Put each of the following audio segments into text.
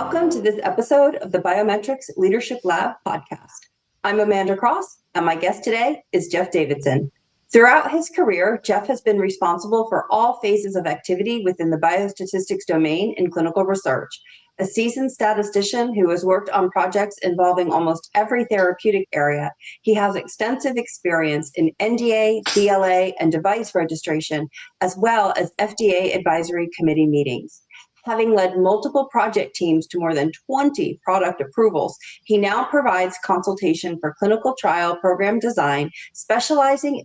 Welcome to this episode of the Biometrics Leadership Lab podcast. I'm Amanda Cross, and my guest today is Jeff Davidson. Throughout his career, Jeff has been responsible for all phases of activity within the biostatistics domain in clinical research. A seasoned statistician who has worked on projects involving almost every therapeutic area, he has extensive experience in NDA, BLA, and device registration, as well as FDA advisory committee meetings. Having led multiple project teams to more than 20 product approvals, he now provides consultation for clinical trial program design, specializing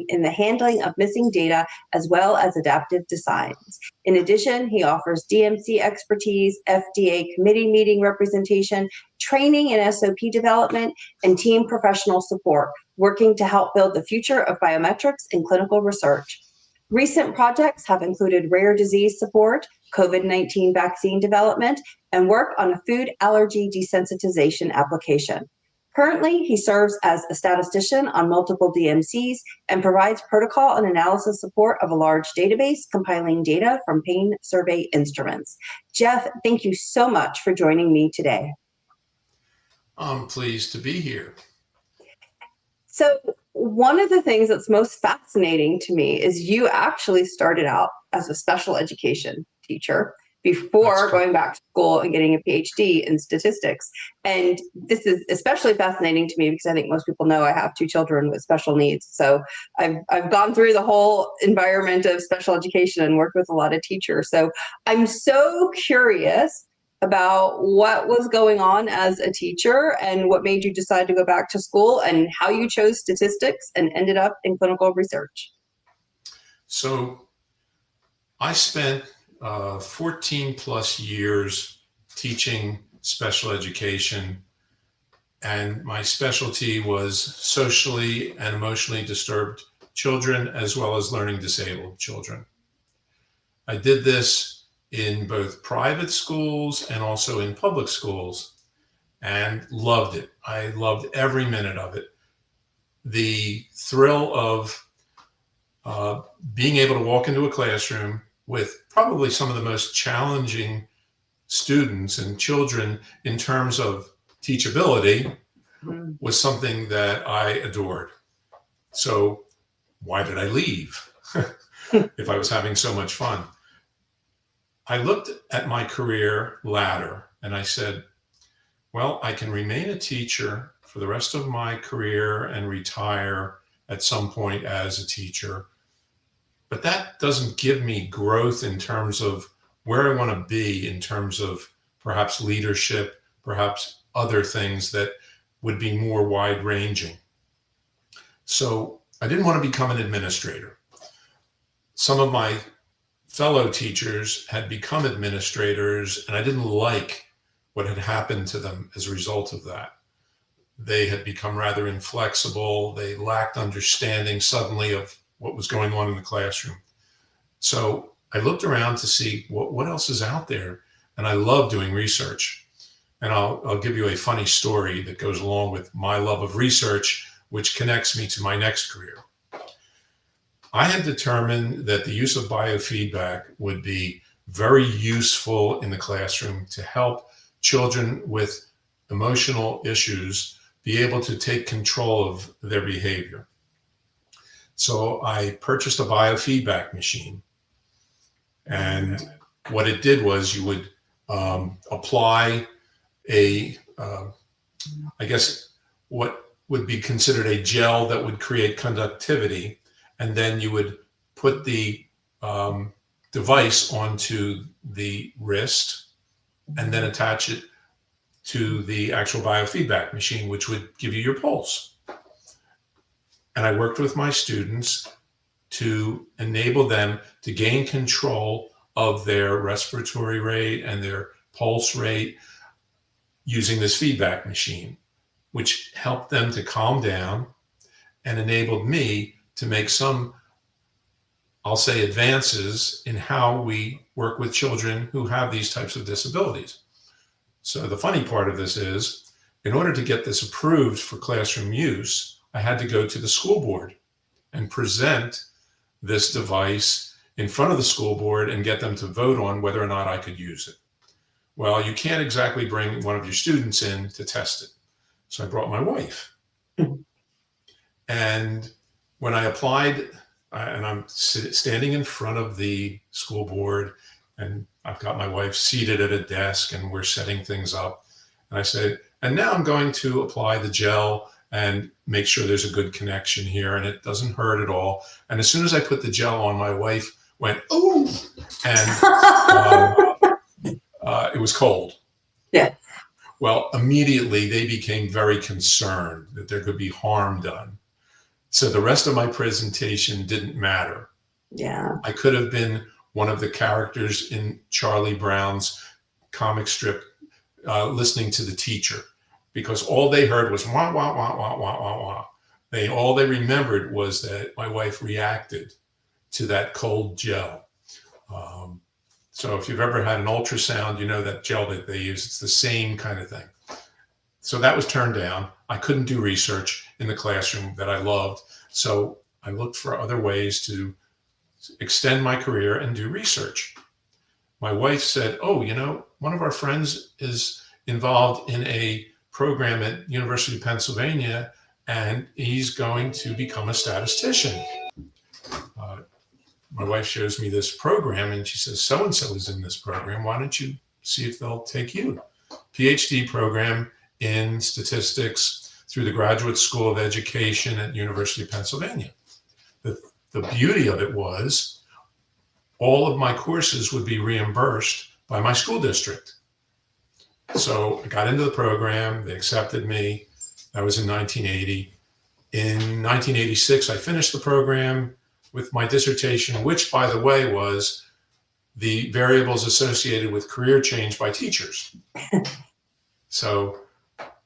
in the handling of missing data as well as adaptive designs. In addition, he offers DMC expertise, FDA committee meeting representation, training and SOP development, and team professional support, working to help build the future of biometrics in clinical research. Recent projects have included rare disease support, COVID-19 vaccine development, and work on a food allergy desensitization application. Currently, he serves as a statistician on multiple DMCs and provides protocol and analysis support of a large database compiling data from pain survey instruments. Jeff, thank you so much for joining me today. I'm pleased to be here. So one of the things that's most fascinating to me is you actually started out as a special education teacher before going back to school and getting a PhD in statistics. And this is especially fascinating to me because I think most people know I have two children with special needs. So I've gone through the whole environment of special education and worked with a lot of teachers. So I'm so curious about what was going on as a teacher and what made you decide to go back to school and how you chose statistics and ended up in clinical research. So I spent 14 plus years teaching special education, and my specialty was socially and emotionally disturbed children as well as learning disabled children. I did this in both private schools and also in public schools and loved it. I loved every minute of it. The thrill of being able to walk into a classroom with probably some of the most challenging students and children in terms of teachability was something that I adored. So why did I leave if I was having so much fun? I looked at my career ladder and I said, well, I can remain a teacher for the rest of my career and retire at some point as a teacher. But that doesn't give me growth in terms of where I want to be in terms of perhaps leadership, perhaps other things that would be more wide ranging. So I didn't want to become an administrator. Some of my fellow teachers had become administrators, and I didn't like what had happened to them as a result of that. They had become rather inflexible. They lacked understanding suddenly of what was going on in the classroom. So I looked around to see what else is out there, and I love doing research. And I'll give you a funny story that goes along with my love of research, which connects me to my next career. I had determined that the use of biofeedback would be very useful in the classroom to help children with emotional issues be able to take control of their behavior. So I purchased a biofeedback machine. And what it did was you would apply I guess what would be considered a gel that would create conductivity. And then you would put the device onto the wrist and then attach it to the actual biofeedback machine, which would give you your pulse. And I worked with my students to enable them to gain control of their respiratory rate and their pulse rate using this feedback machine, which helped them to calm down and enabled me to make some, I'll say, advances in how we work with children who have these types of disabilities. So the funny part of this is, in order to get this approved for classroom use, I had to go to the school board and present this device in front of the school board and get them to vote on whether or not I could use it. Well, you can't exactly bring one of your students in to test it. So I brought my wife. And when I applied, and I'm standing in front of the school board, and I've got my wife seated at a desk, and we're setting things up. And I said, and now I'm going to apply the gel and make sure there's a good connection here, and it doesn't hurt at all. And as soon as I put the gel on, my wife went, "Oh," and it was cold. Yeah. Well, immediately they became very concerned that there could be harm done. So the rest of my presentation didn't matter. Yeah. I could have been one of the characters in Charlie Brown's comic strip, listening to the teacher, because all they heard was wah, wah, wah, wah, wah, wah, wah. All they remembered was that my wife reacted to that cold gel. So if you've ever had an ultrasound, you know that gel that they use, it's the same kind of thing. So that was turned down. I couldn't do research in the classroom that I loved. So I looked for other ways to extend my career and do research. My wife said, "Oh, you know, one of our friends is involved in a program at University of Pennsylvania, and he's going to become a statistician." My wife shows me this program, and she says, "So-and-so is in this program. Why don't you see if they'll take you?" PhD program in statistics through the Graduate School of Education at University of Pennsylvania. The beauty of it was all of my courses would be reimbursed by my school district. So I got into the program, they accepted me. That was in 1980. In 1986, I finished the program with my dissertation, which, by the way, was the variables associated with career change by teachers. So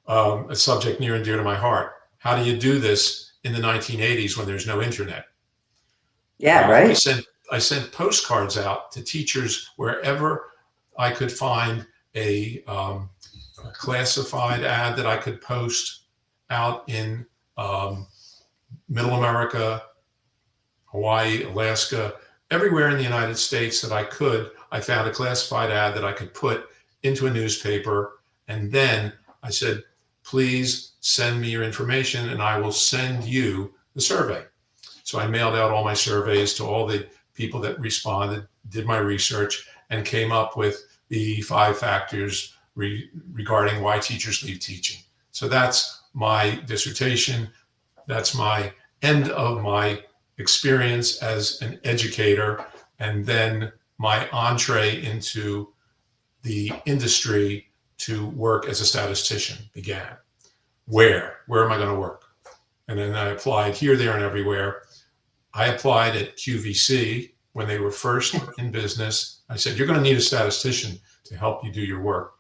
a subject near and dear to my heart. How do you do this in the 1980s when there's no internet? Yeah, right. I sent postcards out to teachers wherever I could find a classified ad that I could post out in Middle America, Hawaii, Alaska, everywhere in the United States that I could. I found a classified ad that I could put into a newspaper. And then I said, "Please send me your information and I will send you the survey." So I mailed out all my surveys to all the people that responded, did my research, and came up with the 5 factors regarding why teachers leave teaching. So that's my dissertation. That's my end of my experience as an educator, and then my entree into the industry to work as a statistician began. Where am I going to work? And then I applied here, there, and everywhere. I applied at QVC when they were first in business. I said, "You're going to need a statistician to help you do your work."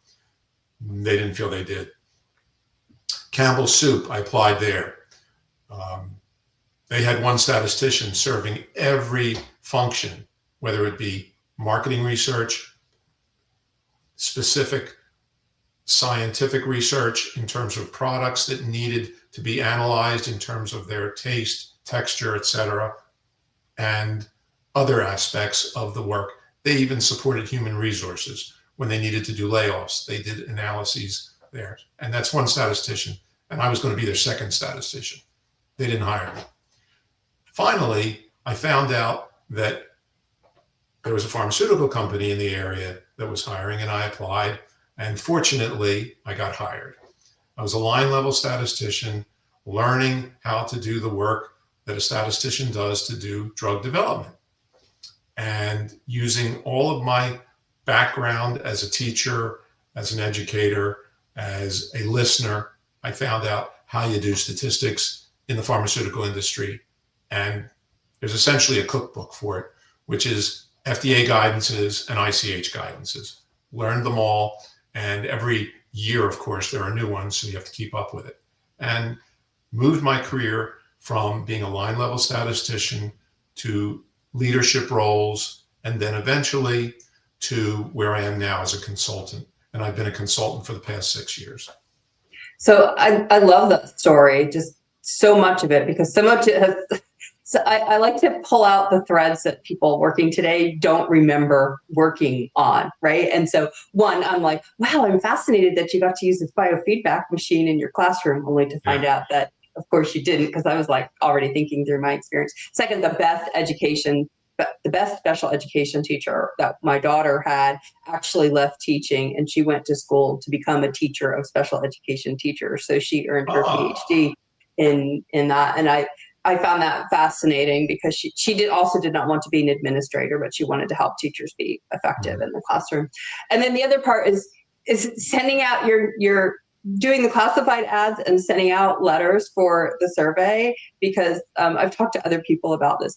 They didn't feel they did. Campbell's Soup, I applied there. They had one statistician serving every function, whether it be marketing research, specific scientific research in terms of products that needed to be analyzed in terms of their taste, texture, etc., and other aspects of the work. They even supported human resources. When they needed to do layoffs, they did analyses there. And that's one statistician. And I was going to be their second statistician. They didn't hire me. Finally, I found out that there was a pharmaceutical company in the area that was hiring, and I applied. And fortunately, I got hired. I was a line level statistician, learning how to do the work that a statistician does to do drug development. And using all of my background as a teacher, as an educator, as a listener, I found out how you do statistics in the pharmaceutical industry. And there's essentially a cookbook for it, which is FDA guidances and ICH guidances. Learned them all. And every year, of course, there are new ones, so you have to keep up with it. And moved my career from being a line level statistician to leadership roles, and then eventually to where I am now as a consultant. And I've been a consultant for the past 6 years. So I love that story, just so much of it, because so So I like to pull out the threads that people working today don't remember working on, right? And so one, I'm like, wow, I'm fascinated that you got to use this biofeedback machine in your classroom, only to find out that, of course, you didn't, because I was like already thinking through my experience. Second, the best special education teacher that my daughter had actually left teaching, and she went to school to become a teacher of special education teachers. So she earned her PhD in that. And I found that fascinating because she did not want to be an administrator, but she wanted to help teachers be effective in the classroom. And then the other part is sending out your doing the classified ads and sending out letters for the survey, because I've talked to other people about this.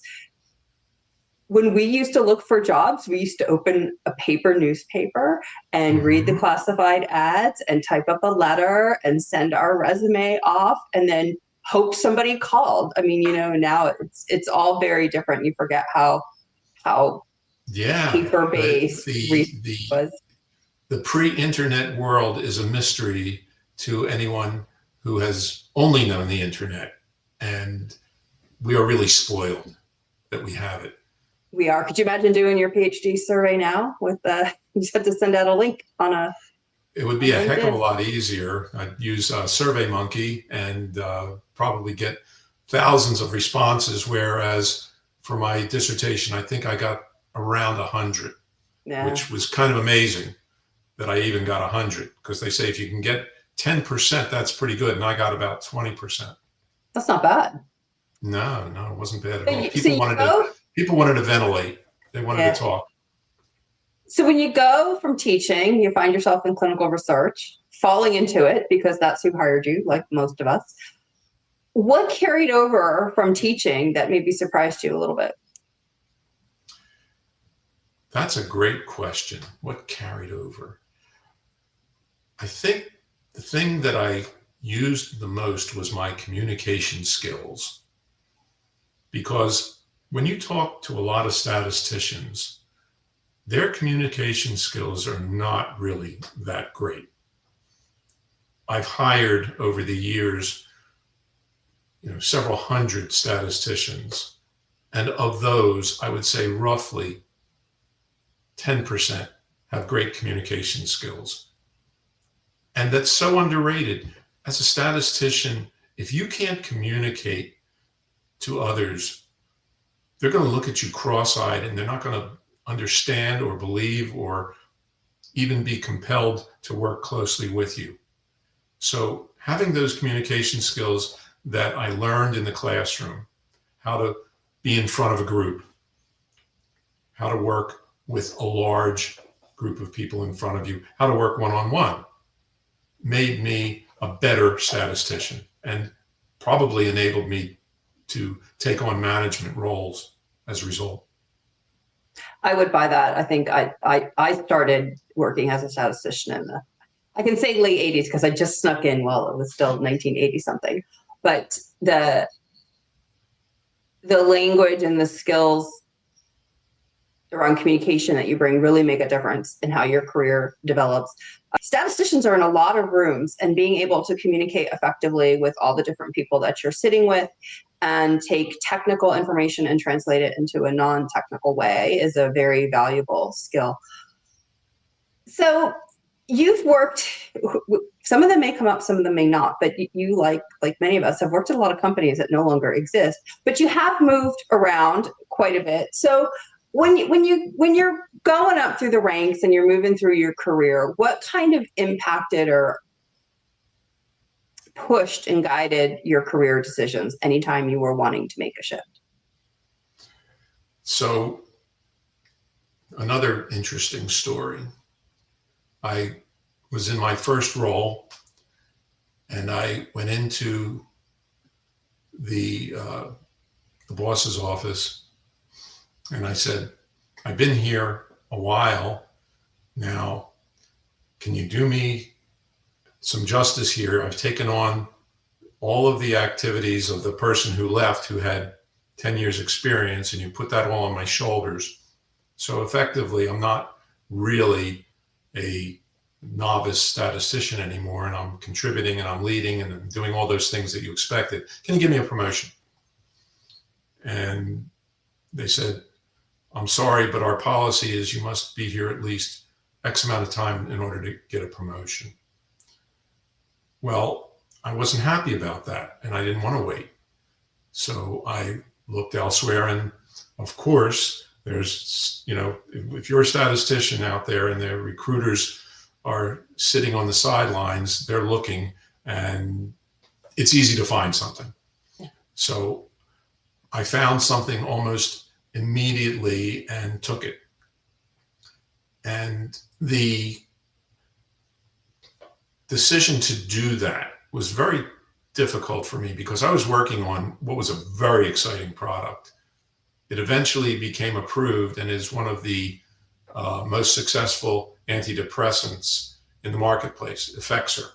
When we used to look for jobs, we used to open a paper newspaper and read the classified ads and type up a letter and send our resume off and then hope somebody called. I mean, now it's all very different. You forget how paper-based was. The pre-internet world is a mystery to anyone who has only known the internet, and we are really spoiled that we have it. We are. Could you imagine doing your PhD survey now with you just have to send out a link on a. It would be a heck of a lot easier. I'd use SurveyMonkey and probably get thousands of responses, whereas for my dissertation, I think I got around 100, which was kind of amazing that I even got 100, because they say if you can get 10%, that's pretty good, and I got about 20%. That's not bad. No, it wasn't bad at all. People wanted to ventilate. They wanted to talk. So when you go from teaching, you find yourself in clinical research, falling into it because that's who hired you, like most of us. What carried over from teaching that maybe surprised you a little bit? That's a great question. What carried over? I think the thing that I used the most was my communication skills, because when you talk to a lot of statisticians, their communication skills are not really that great. I've hired over the years, several hundred statisticians, and of those, I would say roughly 10% have great communication skills. And that's so underrated. As a statistician, if you can't communicate to others, they're going to look at you cross-eyed, and they're not going to understand or believe or even be compelled to work closely with you. So having those communication skills that I learned in the classroom, how to be in front of a group, how to work with a large group of people in front of you, how to work one-on-one, made me a better statistician and probably enabled me to take on management roles as a result. I would buy that. I think I started working as a statistician in I can say late 80s because I just snuck in while it was still 1980 something. But the language and the skills around communication that you bring really make a difference in how your career develops. Statisticians are in a lot of rooms, and being able to communicate effectively with all the different people that you're sitting with and take technical information and translate it into a non-technical way is a very valuable skill. So you've worked, some of them may come up, some of them may not, but you like many of us have worked at a lot of companies that no longer exist, but you have moved around quite a bit. So when you're going up through the ranks and you're moving through your career, what kind of impacted or pushed and guided your career decisions anytime you were wanting to make a shift? So another interesting story. I was in my first role, and I went into the boss's office, and I said, I've been here a while now. Can you do me some justice here? I've taken on all of the activities of the person who left, who had 10 years experience, and you put that all on my shoulders. So effectively, I'm not really a novice statistician anymore, and I'm contributing and I'm leading and I'm doing all those things that you expected. Can you give me a promotion? And they said, I'm sorry, but our policy is you must be here at least X amount of time in order to get a promotion. Well, I wasn't happy about that, and I didn't want to wait. So I looked elsewhere, and of course, there's, if you're a statistician out there and their recruiters are sitting on the sidelines, they're looking, and it's easy to find something. So I found something almost immediately and took it. And the decision to do that was very difficult for me because I was working on what was a very exciting product. It eventually became approved and is one of the most successful antidepressants in the marketplace, Effexor.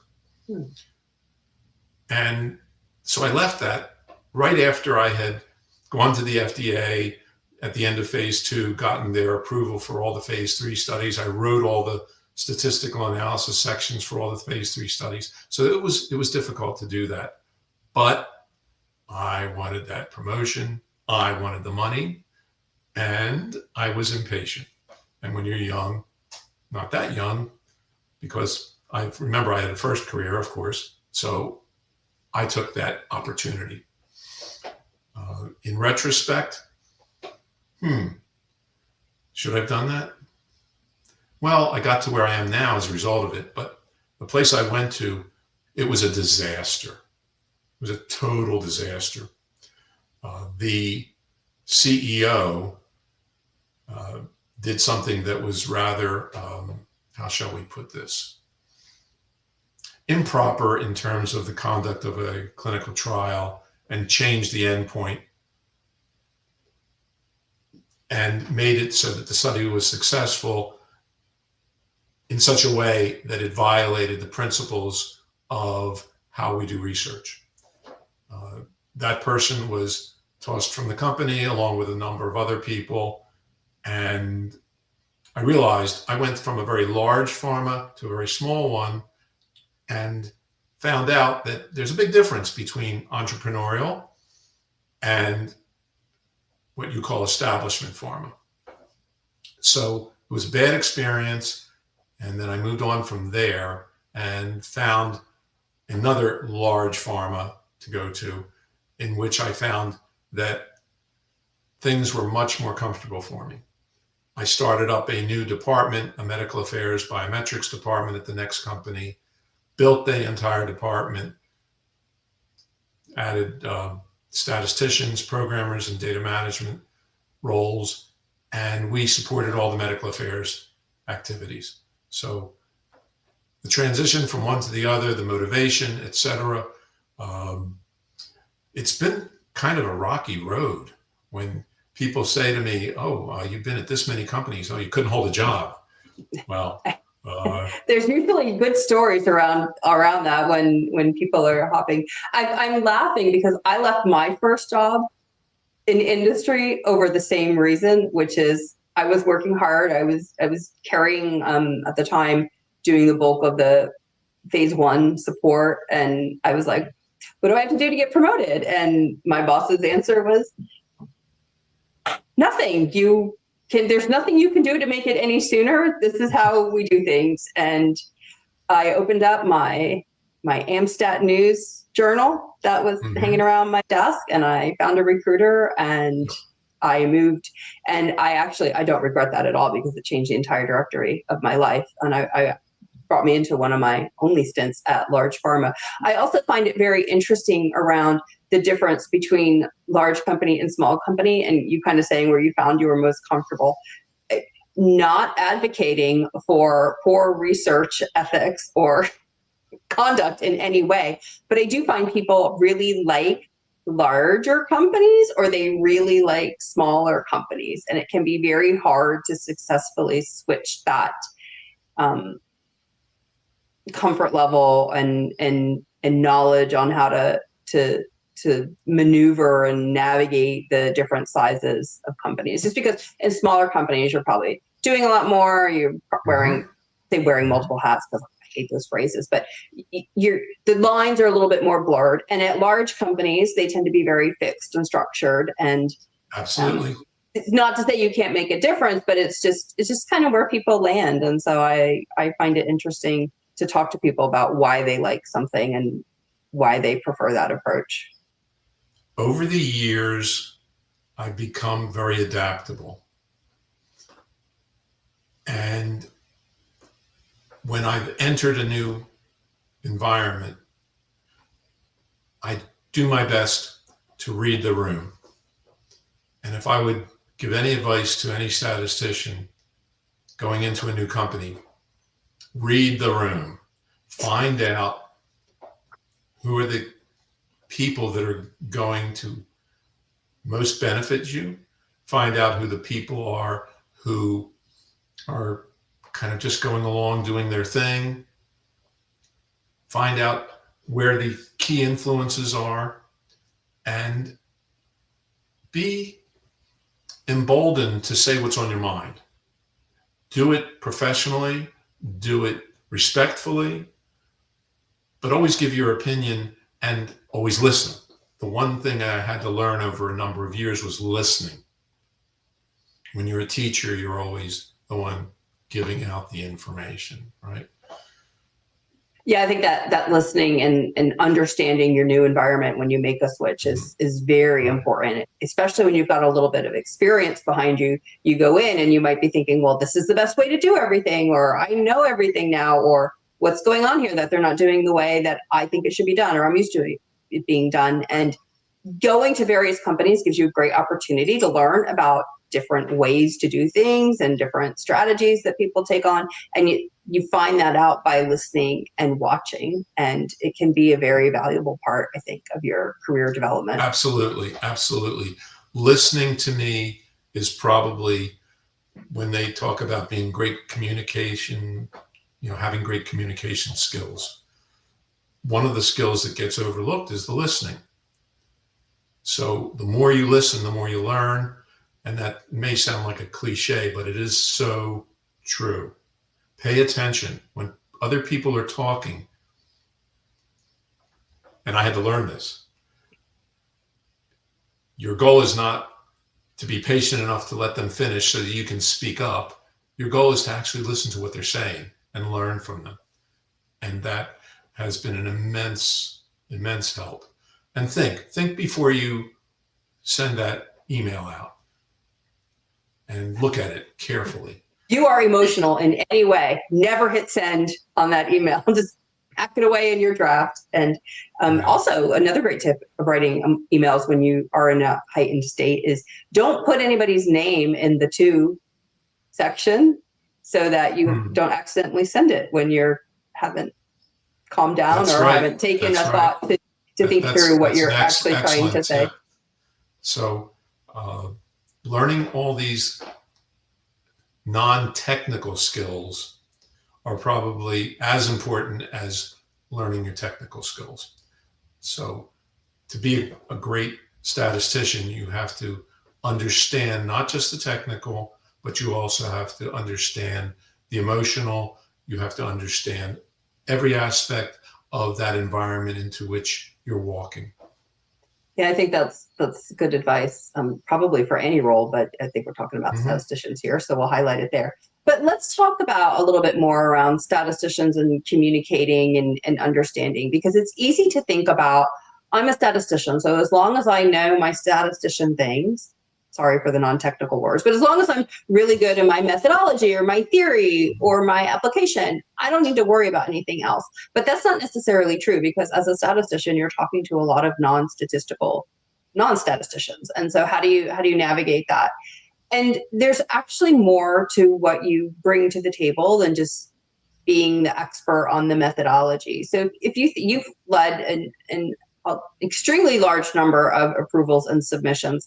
And so I left that right after I had gone to the FDA at the end of phase 2, gotten their approval for all the phase 3 studies. I wrote all the statistical analysis sections for all the phase 3 studies. So it was difficult to do that. But I wanted that promotion. I wanted the money, and I was impatient. And when you're young, not that young, because I remember I had a first career, of course. So I took that opportunity. In retrospect, should I have done that? Well, I got to where I am now as a result of it, but the place I went to, it was a disaster. It was a total disaster. The CEO did something that was rather, how shall we put this? Improper in terms of the conduct of a clinical trial, and changed the endpoint and made it so that the study was successful in such a way that it violated the principles of how we do research. That person was tossed from the company along with a number of other people. And I realized I went from a very large pharma to a very small one, and found out that there's a big difference between entrepreneurial and what you call establishment pharma. So it was a bad experience. And then I moved on from there and found another large pharma to go to, in which I found that things were much more comfortable for me. I started up a new department, a medical affairs biometrics department at the next company, built the entire department, added statisticians, programmers, and data management roles, and we supported all the medical affairs activities. So the transition from one to the other, the motivation, et cetera, it's been kind of a rocky road. When people say to me, you've been at this many companies, you couldn't hold a job. Well, there's usually good stories around that when people are hopping. I'm laughing because I left my first job in industry over the same reason, which is I was working hard. I was carrying at the time doing the bulk of the phase 1 support, and I was like, what do I have to do to get promoted? And my boss's answer was, nothing. There's nothing you can do to make it any sooner. This is how we do things. And I opened up my Amstat News journal that was hanging around my desk, and I found a recruiter, and I moved. And I don't regret that at all, because it changed the entire directory of my life. And I brought me into one of my only stints at large pharma. I also find it very interesting around the difference between large company and small company, and you kind of saying where you found you were most comfortable. Not advocating for poor research ethics or conduct in any way, but I do find people really like larger companies, or they really like smaller companies, and it can be very hard to successfully switch that comfort level and knowledge on how to maneuver and navigate the different sizes of companies. Just because in smaller companies, you're probably doing a lot more, you're wearing multiple hats, because I hate those phrases, but the lines are a little bit more blurred. And at large companies, they tend to be very fixed and structured. And Absolutely. it's not to say you can't make a difference, but it's just kind of where people land. And so I find it interesting to talk to people about why they like something and why they prefer that approach. Over the years, I've become very adaptable. And when I've entered a new environment, I do my best to read the room. And if I would give any advice to any statistician going into a new company, read the room. Find out who are the people that are going to most benefit you. Find out who the people are who are kind of just going along doing their thing. Find out where the key influences are and be emboldened to say what's on your mind. Do it professionally, do it respectfully, but always give your opinion and always listen. The one thing I had to learn over a number of years was listening. When you're a teacher, you're always the one giving out the information, right? Yeah, I think that listening and understanding your new environment when you make a switch is very important, especially when you've got a little bit of experience behind you. You go in and you might be thinking, well, this is the best way to do everything, or I know everything now, or what's going on here that they're not doing the way that I think it should be done, or I'm used to it being done. And going to various companies gives you a great opportunity to learn about different ways to do things and different strategies that people take on. And you find that out by listening and watching. And it can be a very valuable part, I think, of your career development. Absolutely. Absolutely. Listening to me is probably, when they talk about being great communication, having great communication skills, one of the skills that gets overlooked is the listening. So the more you listen, the more you learn. And that may sound like a cliche, but it is so true. Pay attention when other people are talking. And I had to learn this. Your goal is not to be patient enough to let them finish so that you can speak up. Your goal is to actually listen to what they're saying and learn from them. And that has been an immense, immense help. And think before you send that email out. And look at it carefully. You are emotional in any way, never hit send on that email. Just pack it away in your draft. And also another great tip of writing emails when you are in a heightened state is don't put anybody's name in the to section so that you don't accidentally send it when you haven't calmed down haven't taken a thought to think through what you're actually trying to say. So learning all these non-technical skills are probably as important as learning your technical skills. So to be a great statistician, you have to understand not just the technical, but you also have to understand the emotional. You have to understand every aspect of that environment into which you're walking. Yeah, I think that's good advice, probably for any role, but I think we're talking about statisticians here, so we'll highlight it there. But let's talk about a little bit more around statisticians and communicating and understanding, because it's easy to think about, I'm a statistician, so as long as I know my statistician things, sorry for the non-technical words, but as long as I'm really good in my methodology or my theory or my application, I don't need to worry about anything else. But that's not necessarily true, because as a statistician, you're talking to a lot of non-statisticians. And so how do you navigate that? And there's actually more to what you bring to the table than just being the expert on the methodology. So if you've led an extremely large number of approvals and submissions,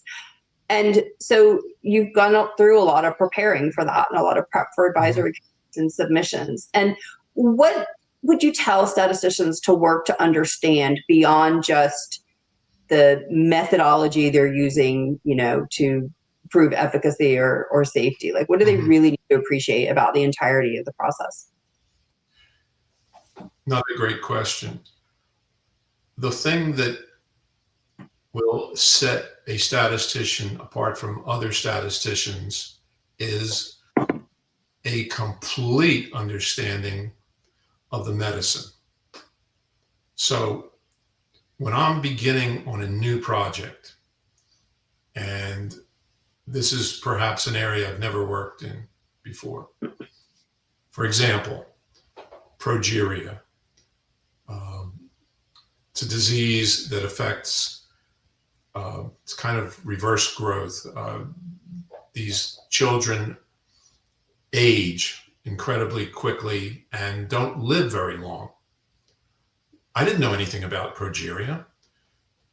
and so you've gone up through a lot of preparing for that and a lot of prep for advisory and submissions. And what would you tell statisticians to work to understand beyond just the methodology they're using, to prove efficacy or safety? Like, what do they really need to appreciate about the entirety of the process? Another great question. The thing that will set a statistician apart from other statisticians is a complete understanding of the medicine. So when I'm beginning on a new project, and this is perhaps an area I've never worked in before. For example, progeria. It's a disease that affects, it's kind of reverse growth. These children age incredibly quickly and don't live very long. I didn't know anything about progeria.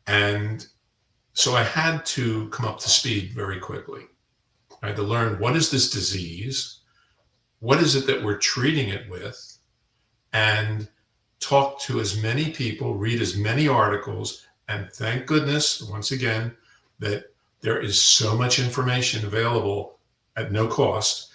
And so I had to come up to speed very quickly. I had to learn, what is this disease? What is it that we're treating it with? And talk to as many people, read as many articles, and thank goodness, once again, that there is so much information available at no cost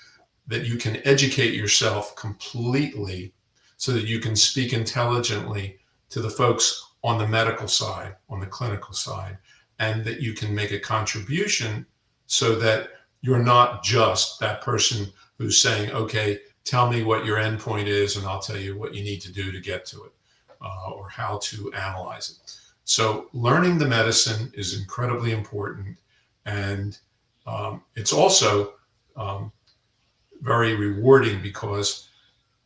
that you can educate yourself completely so that you can speak intelligently to the folks on the medical side, on the clinical side, and that you can make a contribution so that you're not just that person who's saying, okay, tell me what your endpoint is and I'll tell you what you need to do to get to it, or how to analyze it. So learning the medicine is incredibly important. And it's also very rewarding because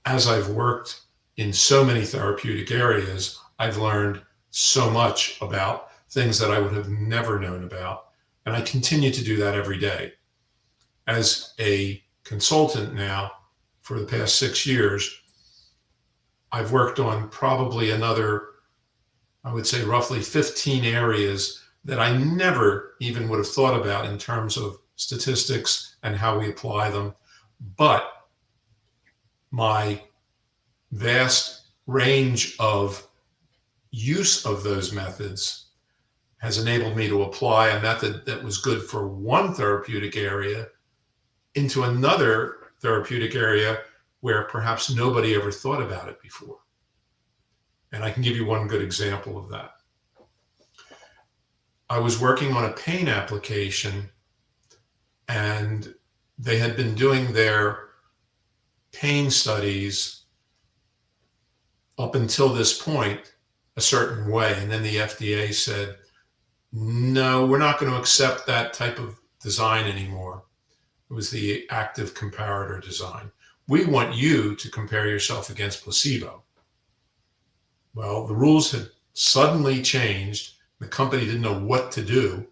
as I've worked in so many therapeutic areas, I've learned so much about things that I would have never known about. And I continue to do that every day. As a consultant now for the past 6 years, I've worked on probably another, I would say roughly 15 areas that I never even would have thought about in terms of statistics and how we apply them. But my vast range of use of those methods has enabled me to apply a method that was good for one therapeutic area into another therapeutic area where perhaps nobody ever thought about it before. And I can give you one good example of that. I was working on a pain application, and they had been doing their pain studies up until this point a certain way. And then the FDA said, no, we're not going to accept that type of design anymore. It was the active comparator design. We want you to compare yourself against placebo. Well, the rules had suddenly changed. The company didn't know what to do.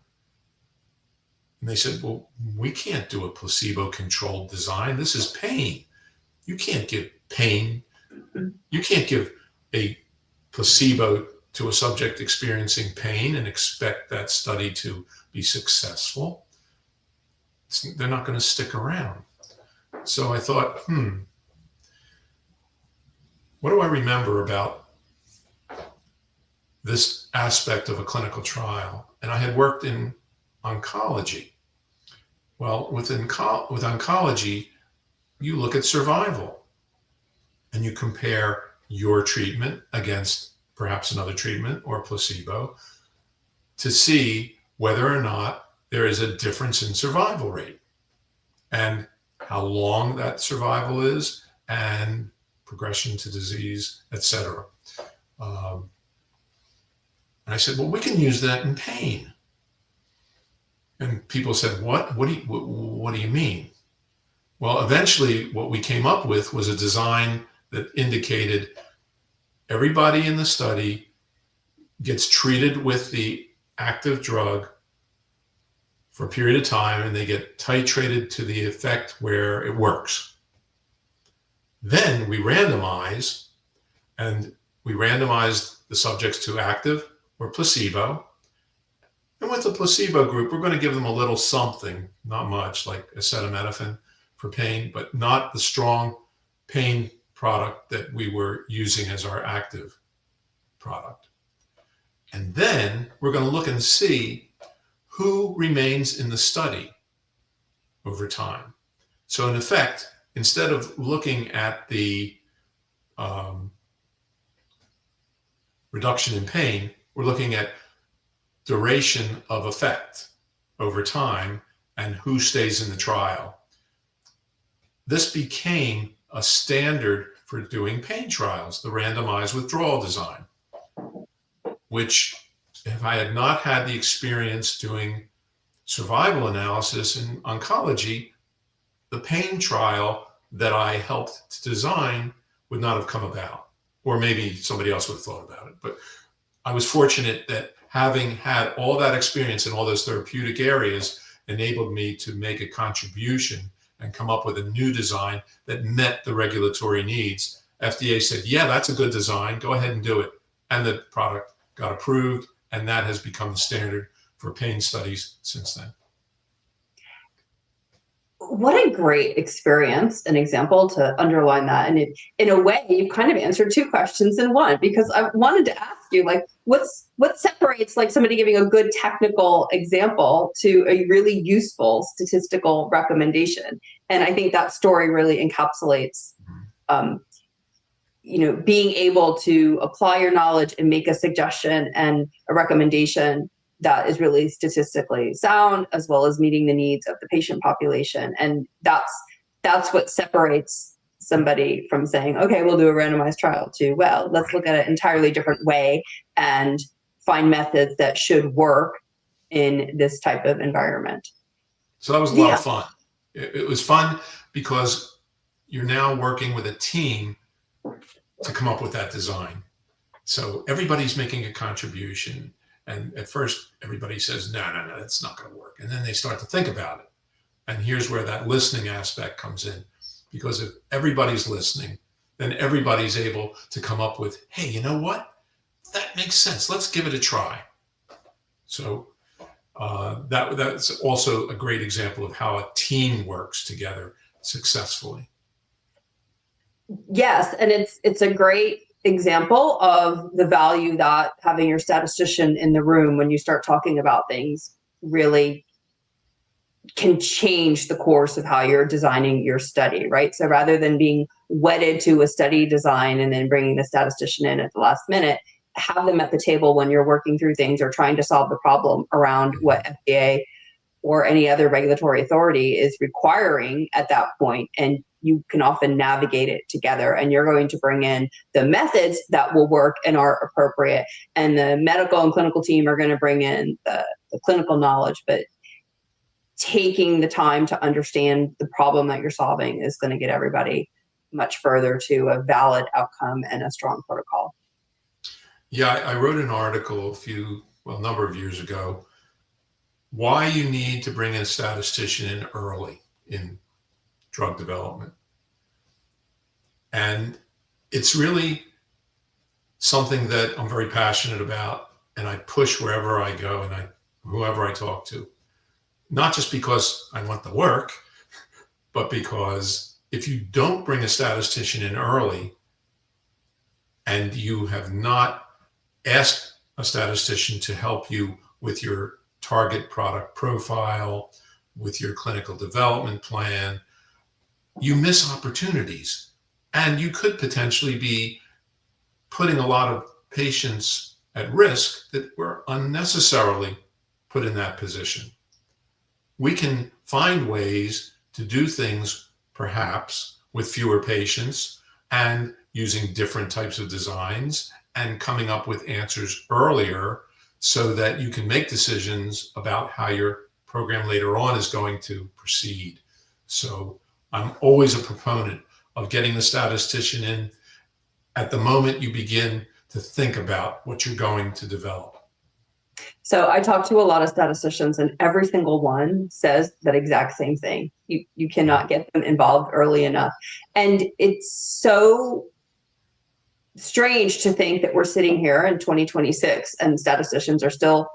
And they said, well, we can't do a placebo-controlled design. This is pain. You can't give pain. You can't give a placebo to a subject experiencing pain and expect that study to be successful. They're not going to stick around. So I thought, what do I remember about this aspect of a clinical trial? And I had worked in oncology. Well, with oncology, you look at survival and you compare your treatment against perhaps another treatment or placebo to see whether or not there is a difference in survival rate and how long that survival is and progression to disease, etc. And I said, well, we can use that in pain. And people said, what? What do you mean? Well, eventually what we came up with was a design that indicated everybody in the study gets treated with the active drug for a period of time, and they get titrated to the effect where it works. Then we randomize, and we randomized the subjects to active or placebo. And with the placebo group, we're going to give them a little something, not much, like acetaminophen for pain, but not the strong pain product that we were using as our active product. And then we're going to look and see who remains in the study over time. So in effect, instead of looking at the reduction in pain, we're looking at duration of effect over time and who stays in the trial. This became a standard for doing pain trials, the randomized withdrawal design, which if I had not had the experience doing survival analysis in oncology, the pain trial that I helped to design would not have come about, or maybe somebody else would have thought about it. But I was fortunate that having had all that experience in all those therapeutic areas enabled me to make a contribution and come up with a new design that met the regulatory needs. FDA said, yeah, that's a good design, go ahead and do it. And the product got approved, and that has become the standard for pain studies since then. What a great experience, an example to underline that. And in a way, you've kind of answered two questions in one, because I wanted to ask you, like, what separates like somebody giving a good technical example to a really useful statistical recommendation? And I think that story really encapsulates, being able to apply your knowledge and make a suggestion and a recommendation that is really statistically sound, as well as meeting the needs of the patient population. And that's what separates somebody from saying, okay, we'll do a randomized trial, to, well, let's look at an entirely different way and find methods that should work in this type of environment. So that was a lot of fun. It was fun because you're now working with a team to come up with that design. So everybody's making a contribution. And at first, everybody says, no, that's not going to work. And then they start to think about it. And here's where that listening aspect comes in. Because if everybody's listening, then everybody's able to come up with, hey, you know what? That makes sense. Let's give it a try. So that's also a great example of how a team works together successfully. Yes, and it's a great example of the value that having your statistician in the room when you start talking about things really can change the course of how you're designing your study, right? So rather than being wedded to a study design and then bringing the statistician in at the last minute, have them at the table when you're working through things or trying to solve the problem around what FDA or any other regulatory authority is requiring at that point. And you can often navigate it together, and you're going to bring in the methods that will work and are appropriate. And the medical and clinical team are going to bring in the clinical knowledge, but taking the time to understand the problem that you're solving is going to get everybody much further to a valid outcome and a strong protocol. Yeah, I wrote an article a number of years ago, why you need to bring in a statistician in early in drug development. And it's really something that I'm very passionate about, and I push wherever I go and whoever I talk to. Not just because I want the work, but because if you don't bring a statistician in early and you have not asked a statistician to help you with your target product profile, with your clinical development plan, you miss opportunities. And you could potentially be putting a lot of patients at risk that were unnecessarily put in that position. We can find ways to do things perhaps with fewer patients and using different types of designs and coming up with answers earlier so that you can make decisions about how your program later on is going to proceed. So I'm always a proponent of getting the statistician in at the moment you begin to think about what you're going to develop. So I talk to a lot of statisticians, and every single one says that exact same thing. You cannot get them involved early enough. And it's so strange to think that we're sitting here in 2026 and statisticians are still,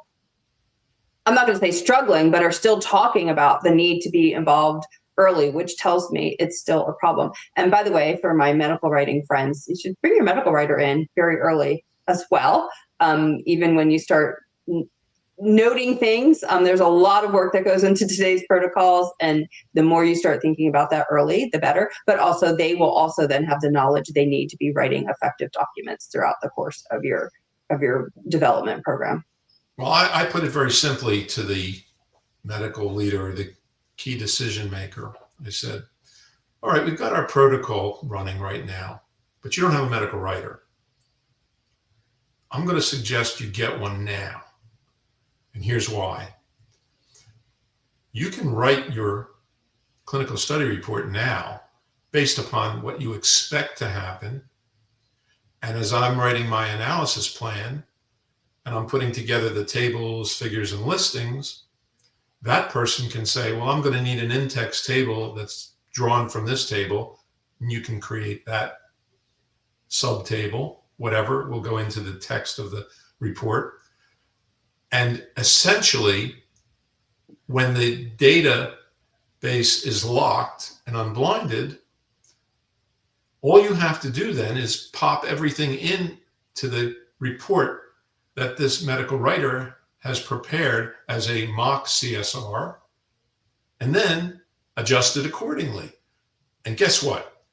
I'm not going to say struggling, but are still talking about the need to be involved early, which tells me it's still a problem. And by the way, for my medical writing friends, you should bring your medical writer in very early as well. Even when you start noting things, there's a lot of work that goes into today's protocols, and the more you start thinking about that early, the better. But also, they will also then have the knowledge they need to be writing effective documents throughout the course of your your development program? Well, I put it very simply to the medical leader, the key decision maker. I said, all right, we've got our protocol running right now, but you don't have a medical writer. I'm going to suggest you get one now. And here's why. You can write your clinical study report now based upon what you expect to happen. And as I'm writing my analysis plan and I'm putting together the tables, figures, and listings, that person can say, well, I'm going to need an in-text table that's drawn from this table. And you can create that subtable, whatever will go into the text of the report. And essentially, when the database is locked and unblinded, all you have to do then is pop everything into the report that this medical writer has prepared as a mock CSR, and then adjust it accordingly. And guess what?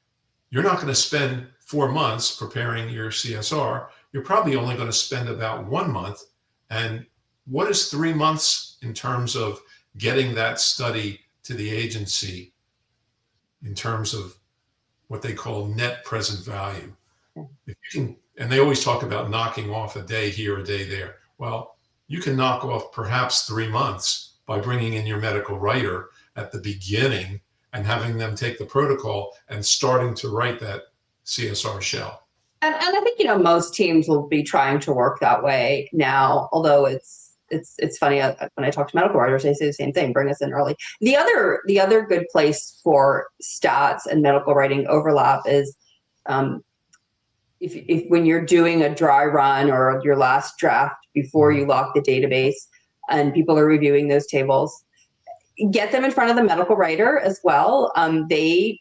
You're not going to spend 4 months preparing your CSR. You're probably only going to spend about 1 month. And what is 3 months in terms of getting that study to the agency in terms of what they call net present value? If you can, and they always talk about knocking off a day here, a day there. Well, you can knock off perhaps 3 months by bringing in your medical writer at the beginning and having them take the protocol and starting to write that CSR shell. And I think, most teams will be trying to work that way now, although it's funny, when I talk to medical writers, they say the same thing, bring us in early. The other good place for stats and medical writing overlap is if when you're doing a dry run or your last draft before you lock the database and people are reviewing those tables, get them in front of the medical writer as well. They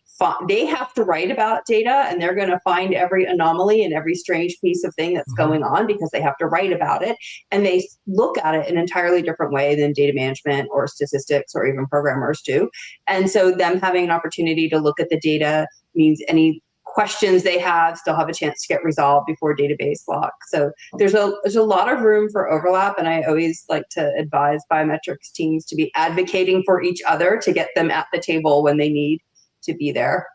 have to write about data, and they're going to find every anomaly and every strange piece of thing that's going on because they have to write about it. And they look at it in an entirely different way than data management or statistics or even programmers do. And so them having an opportunity to look at the data means any questions they have still have a chance to get resolved before database lock. So there's a lot of room for overlap, and I always like to advise biometrics teams to be advocating for each other to get them at the table when they need to be there.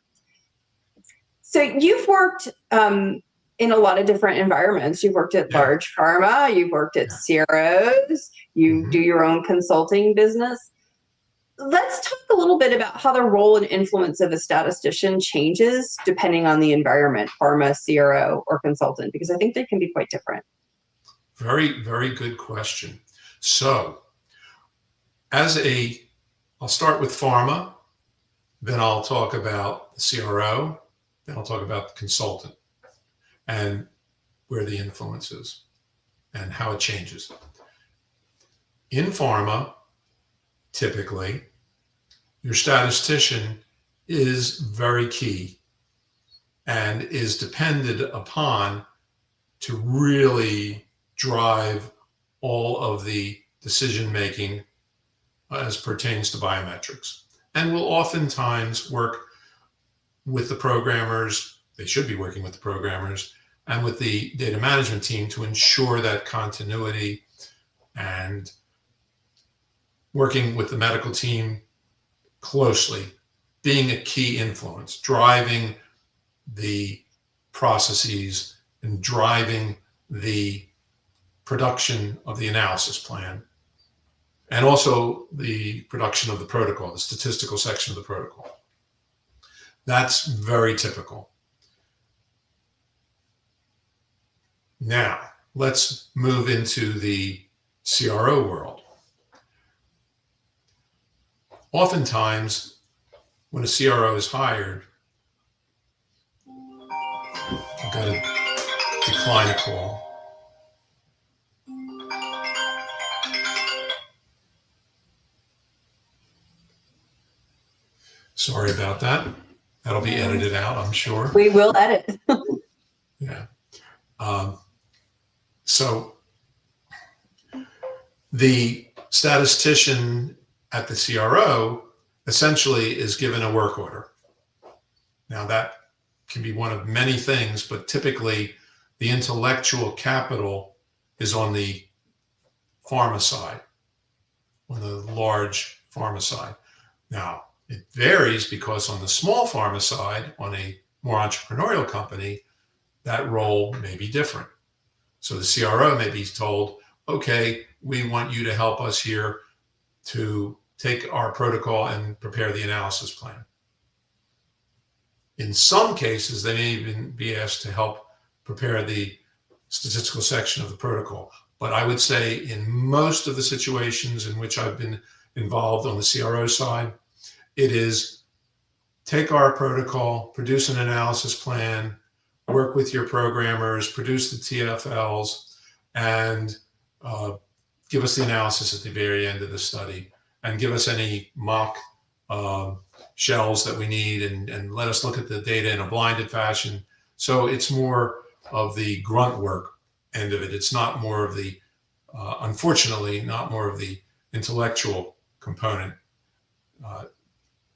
So you've worked in a lot of different environments. You've worked at large pharma, you've worked at CROs, you do your own consulting business. Let's talk a little bit about how the role and influence of a statistician changes depending on the environment, pharma, CRO, or consultant, because I think they can be quite different. Very, very good question. So I'll start with pharma, then I'll talk about the CRO, then I'll talk about the consultant and where the influence is and how it changes. In pharma, typically, your statistician is very key and is depended upon to really drive all of the decision-making as pertains to biometrics, and will oftentimes work with the programmers. They should be working with the programmers and with the data management team to ensure that continuity, and working with the medical team closely, being a key influence, driving the processes and driving the production of the analysis plan, and also the production of the protocol, the statistical section of the protocol. That's very typical. Now, let's move into the CRO world. Oftentimes, when a CRO is hired, I've got to decline a call. Sorry about that. That'll be edited out, I'm sure. We will edit. Yeah. So the statistician at the CRO essentially is given a work order. Now that can be one of many things, but typically the intellectual capital is on the pharma side, on the large pharma side. Now, it varies because on the small pharma side, on a more entrepreneurial company, that role may be different. So the CRO may be told, okay, we want you to help us here to take our protocol and prepare the analysis plan. In some cases, they may even be asked to help prepare the statistical section of the protocol. But I would say in most of the situations in which I've been involved on the CRO side, it is take our protocol, produce an analysis plan, work with your programmers, produce the TFLs, and give us the analysis at the very end of the study, and give us any mock shells that we need, and let us look at the data in a blinded fashion. So it's more of the grunt work end of it. It's not more of the, unfortunately, not more of the intellectual component.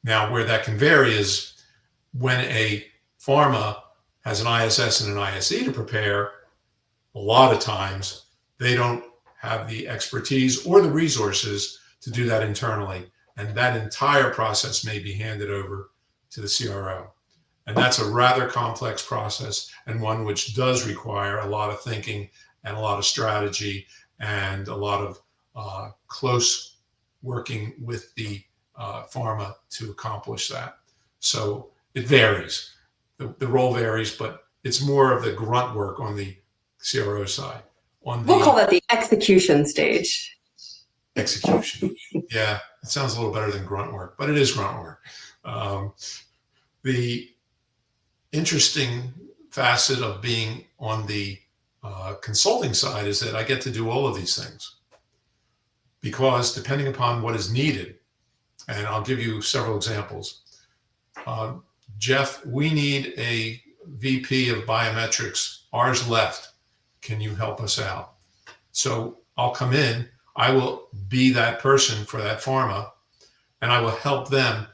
Now, where that can vary is when a pharma has an ISS and an ISE to prepare, a lot of times they don't have the expertise or the resources to do that internally. And that entire process may be handed over to the CRO. And that's a rather complex process, and one which does require a lot of thinking and a lot of strategy and a lot of close working with the pharma to accomplish that. So it varies. The role varies, but it's more of the grunt work on the CRO side. We'll call that the execution stage. Execution. Yeah, it sounds a little better than grunt work, but it is grunt work. The interesting facet of being on the consulting side is that I get to do all of these things, because depending upon what is needed, and I'll give you several examples. Jeff, we need a VP of biometrics. Ours left. Can you help us out? So I'll come in. I will be that person for that pharma, and I will help them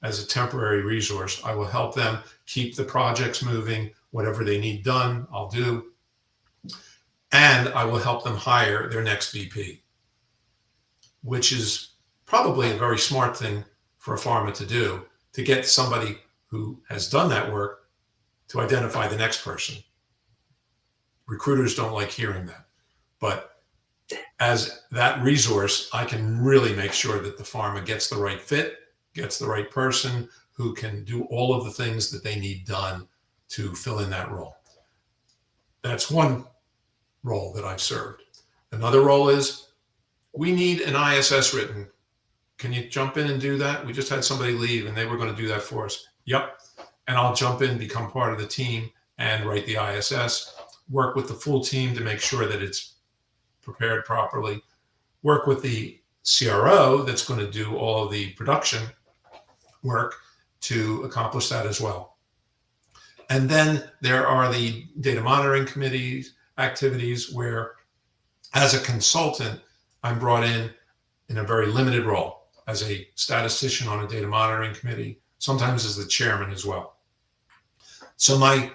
as a temporary resource. I will help them keep the projects moving. Whatever they need done, I'll do. And I will help them hire their next VP, which is probably a very smart thing for a pharma to do, to get somebody who has done that work to identify the next person. Recruiters don't like hearing that. But as that resource, I can really make sure that the pharma gets the right fit, gets the right person who can do all of the things that they need done to fill in that role. That's one role that I've served. Another role is, we need an ISS written. Can you jump in and do that? We just had somebody leave and they were going to do that for us. Yep. And I'll jump in, become part of the team, and write the ISS, work with the full team to make sure that it's prepared properly, work with the CRO that's going to do all of the production work to accomplish that as well. And then there are the data monitoring committees activities where, as a consultant, I'm brought in a very limited role as a statistician on a data monitoring committee, sometimes as the chairman as well. So my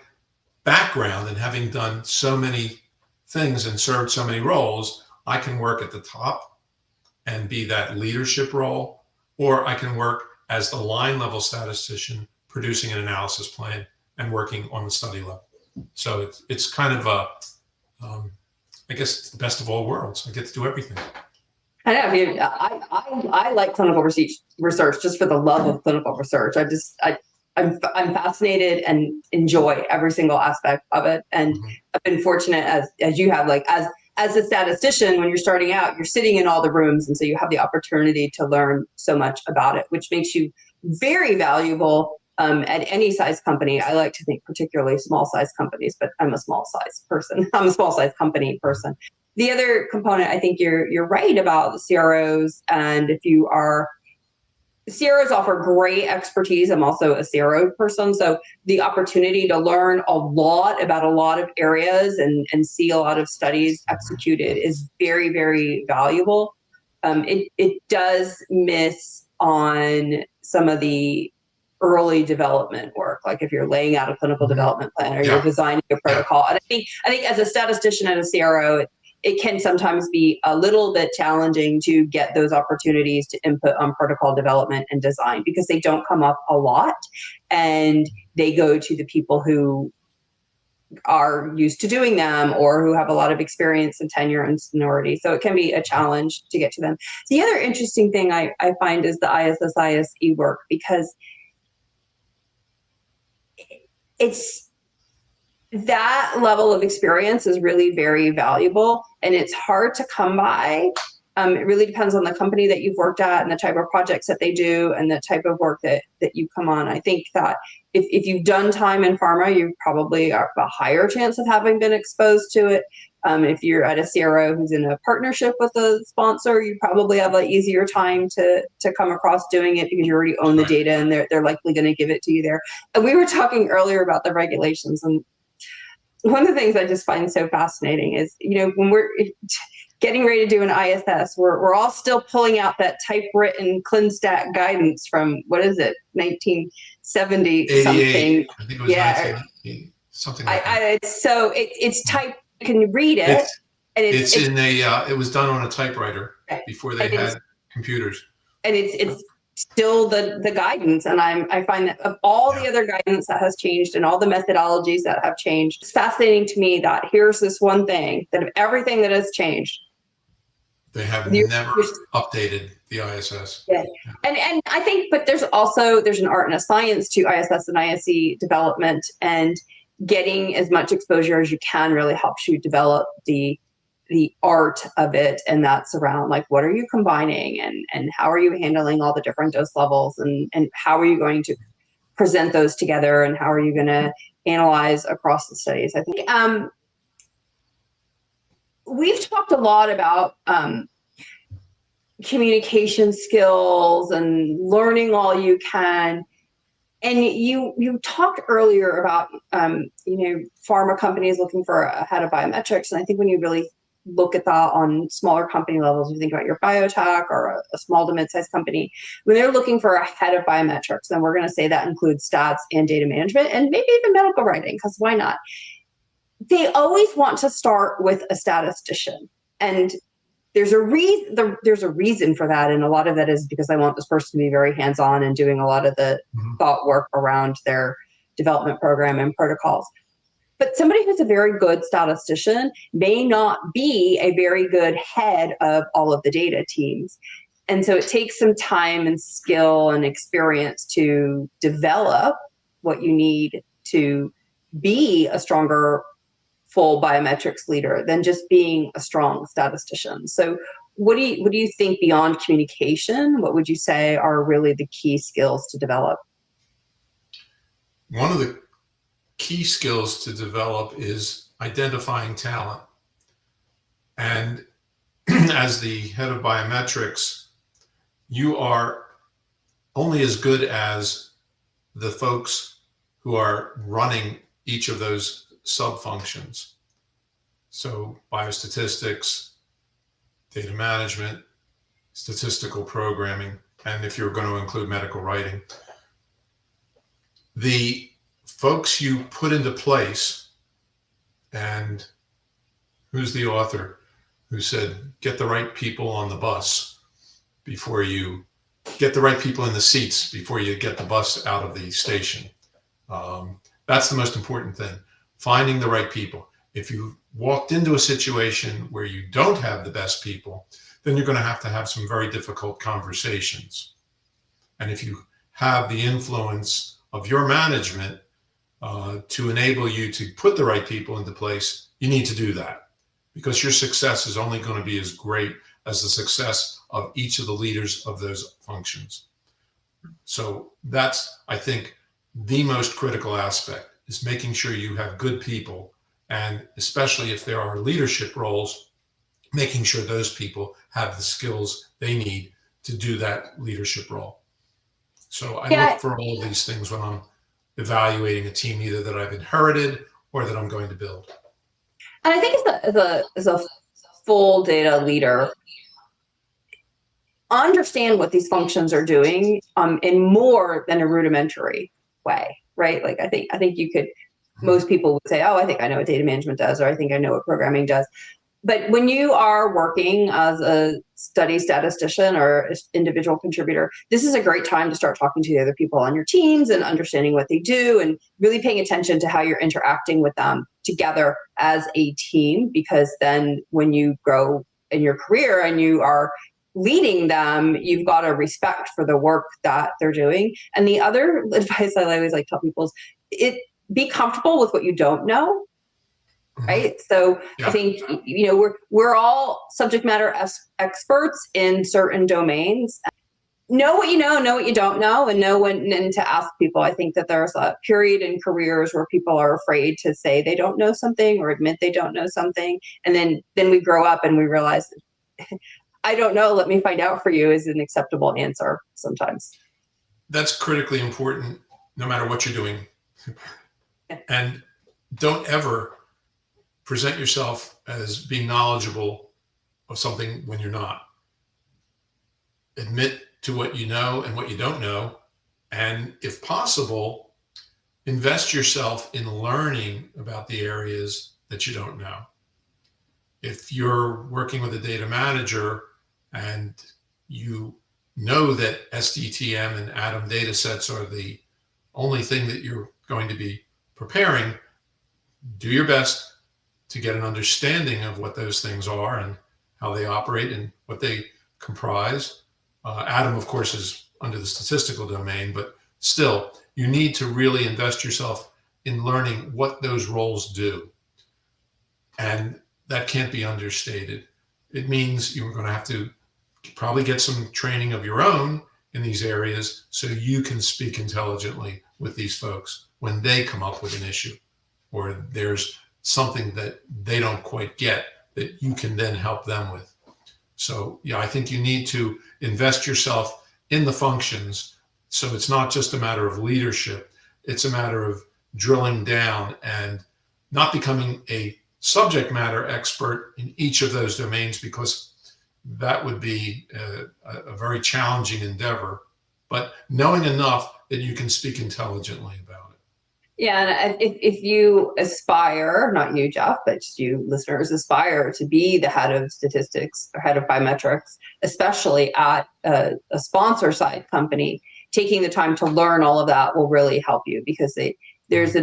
background in having done so many things and served so many roles, I can work at the top and be that leadership role, or I can work as the line level statistician producing an analysis plan and working on the study level. So it's kind of I guess it's the best of all worlds. I get to do everything. I know. I mean, I like clinical research just for the love of clinical research. I'm fascinated and enjoy every single aspect of it. And I've been fortunate, as you have, like as a statistician, when you're starting out, you're sitting in all the rooms, and so you have the opportunity to learn so much about it, which makes you very valuable at any size company. I like to think particularly small size companies, but I'm a small size person. I'm a small size company person. The other component, I think you're right about the CROs, and if you are, CROs offer great expertise. I'm also a CRO person, so the opportunity to learn a lot about a lot of areas and see a lot of studies executed is very, very valuable. It does miss on some of the early development work, like if you're laying out a clinical development plan or you're designing a protocol. And I think as a statistician at a CRO, it can sometimes be a little bit challenging to get those opportunities to input on protocol development and design because they don't come up a lot, and they go to the people who are used to doing them or who have a lot of experience and tenure and seniority. So it can be a challenge to get to them. The other interesting thing I find is the ISS-ISE work, because it's that level of experience is really very valuable, and it's hard to come by. It really depends on the company that you've worked at and the type of projects that they do and the type of work that you come on. I think that if you've done time in pharma, you probably have a higher chance of having been exposed to it. If you're at a CRO who's in a partnership with a sponsor, you probably have an easier time to come across doing it because you already own the data and they're likely going to give it to you there. And we were talking earlier about the regulations, and one of the things I just find so fascinating is, when we're getting ready to do an ISS, we're all still pulling out that typewritten ClinStat guidance from, what is it, 1970 something. I think it was 1980, something like that. It's type, you can read it. It was done on a typewriter before they had computers. And it's still the guidance. And I find that of all the other guidance that has changed and all the methodologies that have changed, it's fascinating to me that here's this one thing that of everything that has changed, they have never updated the ISS. Yeah. And I think, but there's an art and a science to ISS and ISE development, and getting as much exposure as you can really helps you develop the art of it. And that's around, like, what are you combining and how are you handling all the different dose levels, and how are you going to present those together, and how are you going to analyze across the studies? I think we've talked a lot about communication skills and learning all you can. And you talked earlier about, pharma companies looking for a head of biometrics. And I think when you really look at that on smaller company levels, you think about your biotech or a small to mid-sized company, when they're looking for a head of biometrics, and we're going to say that includes stats and data management and maybe even medical writing, because why not? They always want to start with a statistician, and there's a reason for that, and a lot of that is because I want this person to be very hands-on and doing a lot of the thought work around their development program and protocols. But somebody who's a very good statistician may not be a very good head of all of the data teams. And so it takes some time and skill and experience to develop what you need to be a stronger full biometrics leader than just being a strong statistician. So what do you think beyond communication? What would you say are really the key skills to develop? One of the key skills to develop is identifying talent. And as the head of biometrics, you are only as good as the folks who are running each of those sub-functions. So biostatistics, data management, statistical programming, and if you're going to include medical writing. The folks you put into place, and who's the author who said, get the right people on the bus before you get the right people in the seats before you get the bus out of the station. That's the most important thing. Finding the right people. If you walked into a situation where you don't have the best people, then you're going to have some very difficult conversations. And if you have the influence of your management to enable you to put the right people into place, you need to do that, because your success is only going to be as great as the success of each of the leaders of those functions. So that's, I think, the most critical aspect, is making sure you have good people, and especially if there are leadership roles, making sure those people have the skills they need to do that leadership role. So I look for all of these things when I'm evaluating a team, either that I've inherited or that I'm going to build. And I think as a full data leader, understand what these functions are doing in more than a rudimentary way, right? Like I think you could, most people would say, oh, I think I know what data management does, or I think I know what programming does. But when you are working as a study statistician or individual contributor, this is a great time to start talking to the other people on your teams and understanding what they do and really paying attention to how you're interacting with them together as a team, because then when you grow in your career and you are leading them, you've got a respect for the work that they're doing. And the other advice I always like to tell people is be comfortable with what you don't know. Right. So Yeah. I think, we're all subject matter experts in certain domains. Know what you know what you don't know, and know when and to ask people. I think that there's a period in careers where people are afraid to say they don't know something or admit they don't know something. And then we grow up and we realize, I don't know, let me find out for you, is an acceptable answer sometimes. That's critically important no matter what you're doing. And don't ever present yourself as being knowledgeable of something when you're not. Admit to what you know and what you don't know. And if possible, invest yourself in learning about the areas that you don't know. If you're working with a data manager and you know that SDTM and ADAM data sets are the only thing that you're going to be preparing, do your best to get an understanding of what those things are and how they operate and what they comprise. ADAM, of course, is under the statistical domain, but still, you need to really invest yourself in learning what those roles do. And that can't be understated. It means you're going to have to probably get some training of your own in these areas so you can speak intelligently with these folks when they come up with an issue or there's something that they don't quite get that you can then help them with. So yeah, I think you need to invest yourself in the functions. So it's not just a matter of leadership, it's a matter of drilling down and not becoming a subject matter expert in each of those domains, because that would be a very challenging endeavor, but knowing enough that you can speak intelligently about it. Yeah, and if you aspire, not you, Jeff, but just you listeners aspire to be the head of statistics or head of biometrics, especially at a sponsor side company, taking the time to learn all of that will really help you, because there's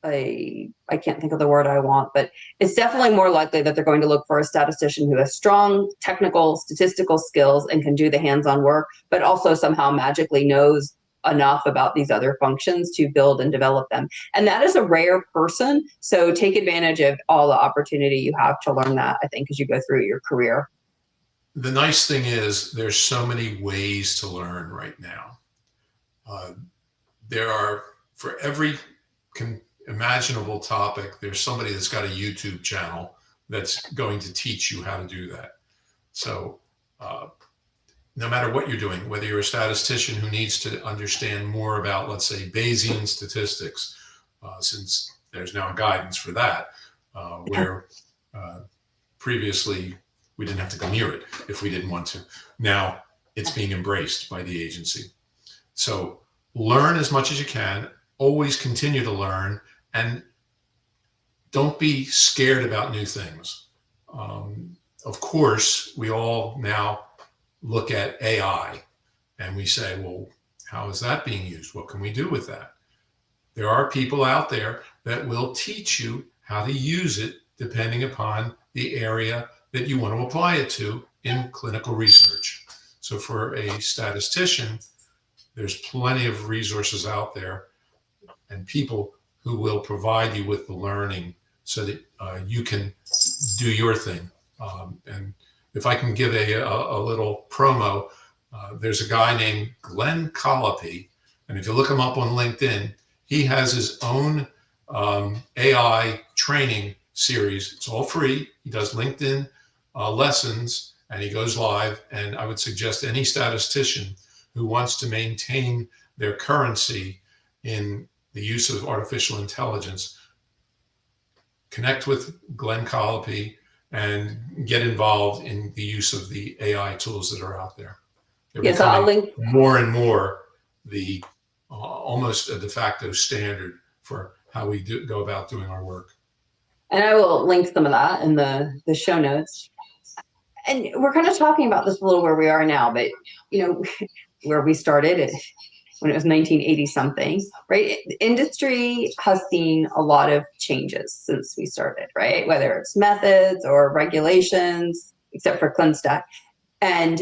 I can't think of the word I want, but it's definitely more likely that they're going to look for a statistician who has strong technical statistical skills and can do the hands-on work, but also somehow magically knows enough about these other functions to build and develop them. And that is a rare person. So take advantage of all the opportunity you have to learn that, I think, as you go through your career. The nice thing is there's so many ways to learn right now. There are, for every imaginable topic, there's somebody that's got a YouTube channel that's going to teach you how to do that. So no matter what you're doing, whether you're a statistician who needs to understand more about, let's say, Bayesian statistics, since there's now a guidance for that, where previously we didn't have to go near it if we didn't want to. Now it's being embraced by the agency. So learn as much as you can, always continue to learn, and don't be scared about new things. Of course, we all now look at AI and we say, well, how is that being used? What can we do with that? There are people out there that will teach you how to use it depending upon the area that you want to apply it to in clinical research. So for a statistician, there's plenty of resources out there and people who will provide you with the learning so that you can do your thing. And if I can give a little promo, there's a guy named Glenn Colopy, and if you look him up on LinkedIn, he has his own AI training series. It's all free. He does LinkedIn lessons, and he goes live. And I would suggest any statistician who wants to maintain their currency in the use of artificial intelligence, connect with Glenn Colopy and get involved in the use of the AI tools that are out there. They're becoming more and more the almost a de facto standard for how we go about doing our work. And I will link some of that in the show notes. And we're kind of talking about this a little where we are now, but where we started when it was 1980 something, right? The industry has seen a lot of changes since we started, right? Whether it's methods or regulations, except for ClinStat, and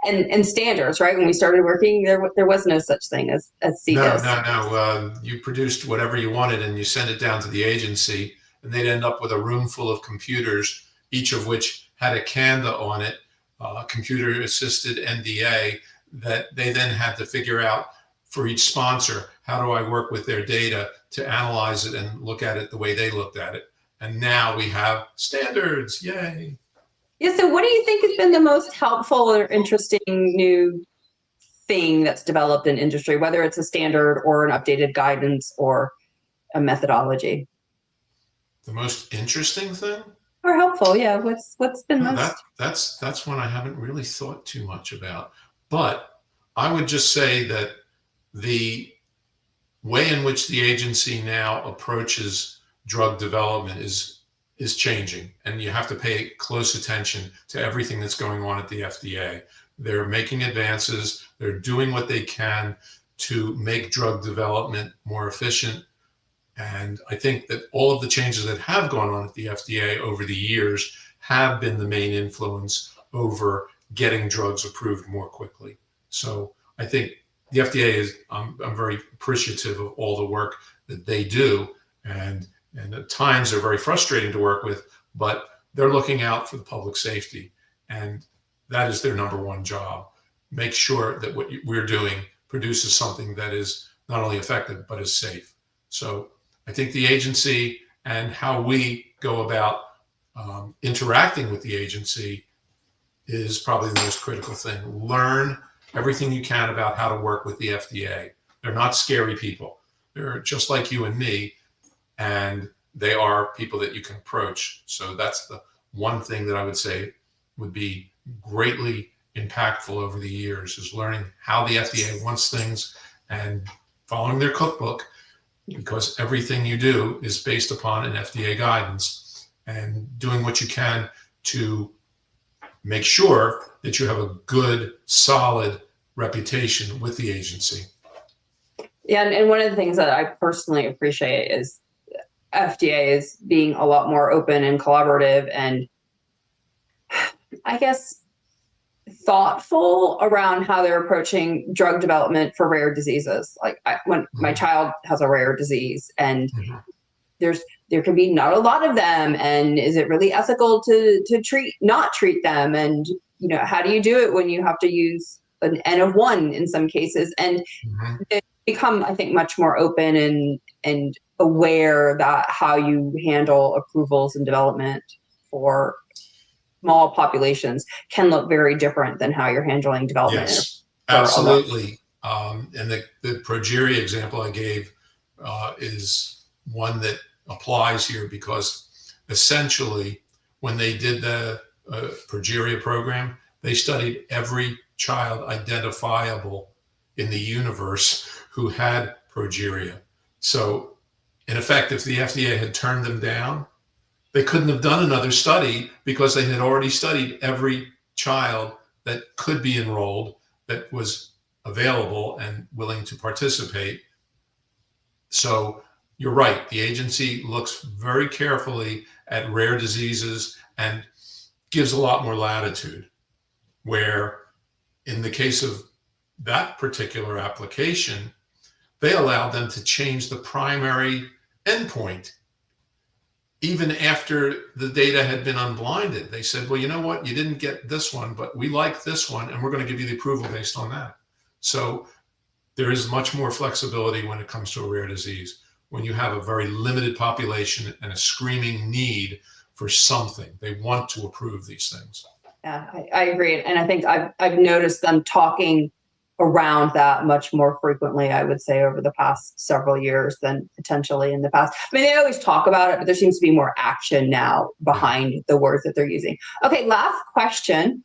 and standards, right? When we started working, there was no such thing as CDIS. No. You produced whatever you wanted and you sent it down to the agency, and they'd end up with a room full of computers, each of which had a CANDA on it, computer-assisted NDA, that they then had to figure out for each sponsor, how do I work with their data to analyze it and look at it the way they looked at it. And now we have standards, yay. Yeah, so what do you think has been the most helpful or interesting new thing that's developed in industry, whether it's a standard or an updated guidance or a methodology? The most interesting thing? Or helpful, yeah. What's been most? That's one I haven't really thought too much about. But I would just say that the way in which the agency now approaches drug development is changing, and you have to pay close attention to everything that's going on at the FDA. They're making advances. They're doing what they can to make drug development more efficient. And I think that all of the changes that have gone on at the FDA over the years have been the main influence over getting drugs approved more quickly. So I think the FDA I'm very appreciative of all the work that they do. And at times they're very frustrating to work with, but they're looking out for the public safety. And that is their number one job. Make sure that what we're doing produces something that is not only effective, but is safe. So I think the agency and how we go about interacting with the agency is probably the most critical thing. Learn everything you can about how to work with the FDA. They're not scary people. They're just like you and me, and they are people that you can approach. So that's the one thing that I would say would be greatly impactful over the years, is learning how the FDA wants things and following their cookbook, because everything you do is based upon an FDA guidance, and doing what you can to make sure that you have a good, solid reputation with the agency. Yeah, and one of the things that I personally appreciate is FDA is being a lot more open and collaborative and, I guess, thoughtful around how they're approaching drug development for rare diseases. Like when my child has a rare disease, and there can be not a lot of them, and is it really ethical to not treat them? And how do you do it when you have to use an N of 1 in some cases? And they become, I think, much more open and aware that how you handle approvals and development for small populations can look very different than how you're handling development. Yes, absolutely. And the progeria example I gave is one that applies here, because essentially when they did the progeria program, they studied every child identifiable in the universe who had progeria. So in effect, if the FDA had turned them down, they couldn't have done another study, because they had already studied every child that could be enrolled, that was available and willing to participate. So you're right. The agency looks very carefully at rare diseases and gives a lot more latitude, where in the case of that particular application, they allowed them to change the primary endpoint. Even after the data had been unblinded, they said, well, you know what? You didn't get this one, but we like this one, and we're going to give you the approval based on that. So there is much more flexibility when it comes to a rare disease, when you have a very limited population and a screaming need for something. They want to approve these things. Yeah, I agree. And I think I've noticed them talking around that much more frequently, I would say, over the past several years than potentially in the past. I mean, they always talk about it, but there seems to be more action now behind the words that they're using. Okay, last question.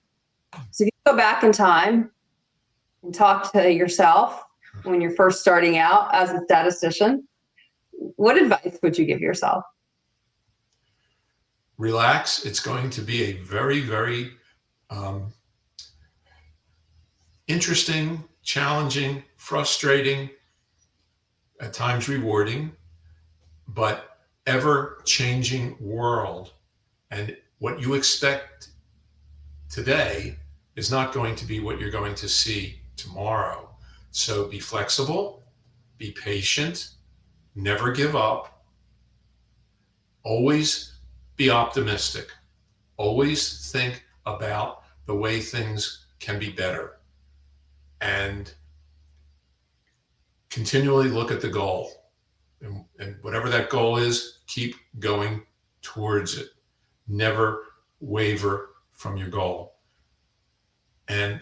So if you go back in time and talk to yourself when you're first starting out as a statistician, what advice would you give yourself? relax. It's going to be a very, very interesting, challenging, frustrating, at times rewarding, but ever-changing world. And what you expect today is not going to be what you're going to see tomorrow. So be flexible, be patient, never give up, always be optimistic, always think about the way things can be better, and continually look at the goal. And whatever that goal is, keep going towards it. Never waver from your goal. And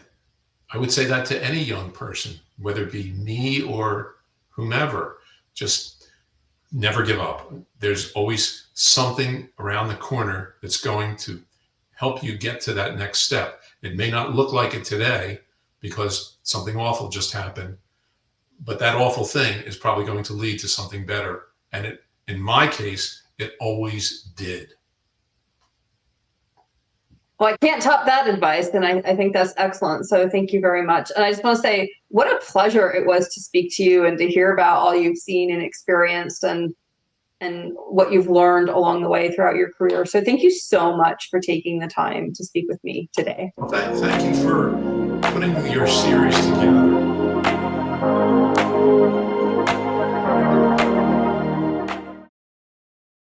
I would say that to any young person, whether it be me or whomever, just never give up. There's always something around the corner that's going to help you get to that next step. It may not look like it today because something awful just happened, but that awful thing is probably going to lead to something better. And it, in my case, it always did. Well, I can't top that advice, and I think that's excellent. So thank you very much. And I just want to say, what a pleasure it was to speak to you and to hear about all you've seen and experienced and what you've learned along the way throughout your career. So thank you so much for taking the time to speak with me today. Well, thank you for putting your series together.